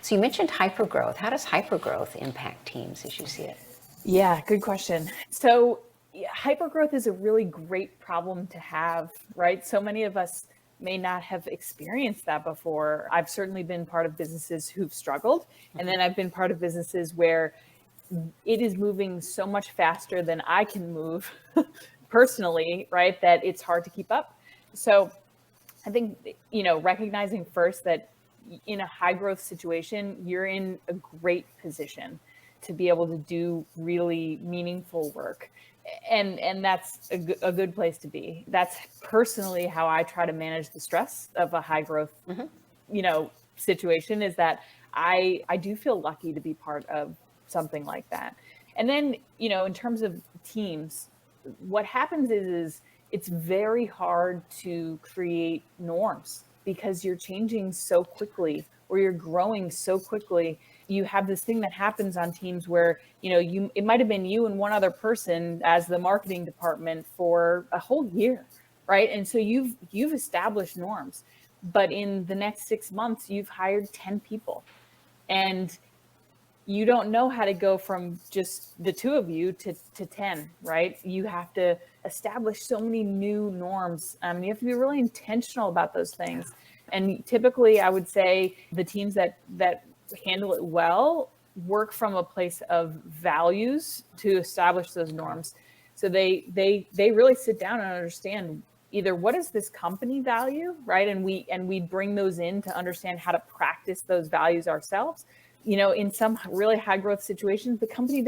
So you mentioned hypergrowth. How does hypergrowth impact teams as you see it? Yeah, good question. So, hypergrowth is a really great problem to have, right? So many of us may not have experienced that before. I've certainly been part of businesses who've struggled, and then I've been part of businesses where it is moving so much faster than I can move personally, right? That it's hard to keep up. So, I think, recognizing first that in a high growth situation, you're in a great position to be able to do really meaningful work. And that's a good place to be. That's personally how I try to manage the stress of a high growth, situation, is that I do feel lucky to be part of something like that. And then, in terms of teams, what happens is it's very hard to create norms because you're changing so quickly or you're growing so quickly. You have this thing that happens on teams where, it might have been you and one other person as the marketing department for a whole year, right? And so you've established norms, but in the next 6 months you've hired 10 people, and you don't know how to go from just the two of you to 10, right? You have to establish so many new norms. You have to be really intentional about those things. And typically I would say the teams that handle it well work from a place of values to establish those norms. So they really sit down and understand either what is this company value, right? And we bring those in to understand how to practice those values ourselves. In some really high growth situations, the company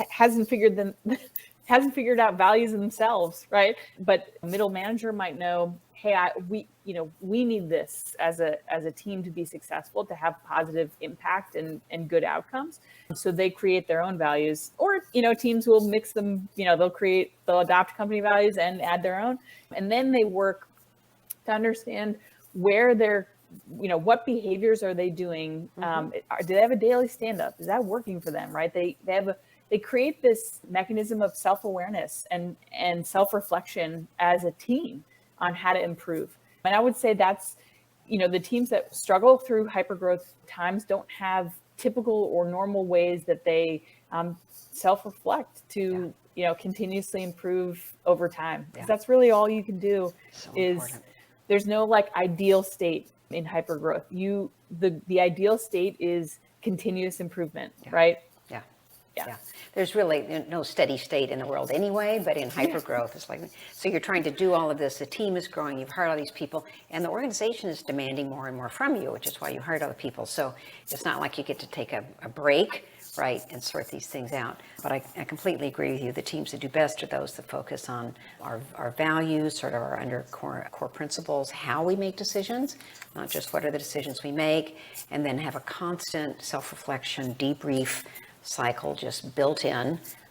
hasn't figured out values themselves, right? But a middle manager might know, hey, we need this as a team to be successful, to have positive impact and good outcomes. So they create their own values, or teams will mix them. They'll adopt company values and add their own, and then they work to understand where they're what behaviors are they doing? Do they have a daily stand-up? Is that working for them, right? They create this mechanism of self-awareness and self-reflection as a team on how to improve. And I would say that's, the teams that struggle through hypergrowth times don't have typical or normal ways that they self-reflect to, continuously improve over time. Because that's really all you can do. So is important. There's no ideal state in hypergrowth. The ideal state is continuous improvement, right? Yeah. There's really no steady state in the world anyway, but in hypergrowth, it's like, so you're trying to do all of this, the team is growing, you've hired all these people, and the organization is demanding more and more from you, which is why you hired other people. So it's not like you get to take a break, right, and sort these things out. But I completely agree with you. The teams that do best are those that focus on our values, sort of our core principles, how we make decisions, not just what are the decisions we make, and then have a constant self-reflection, debrief cycle just built in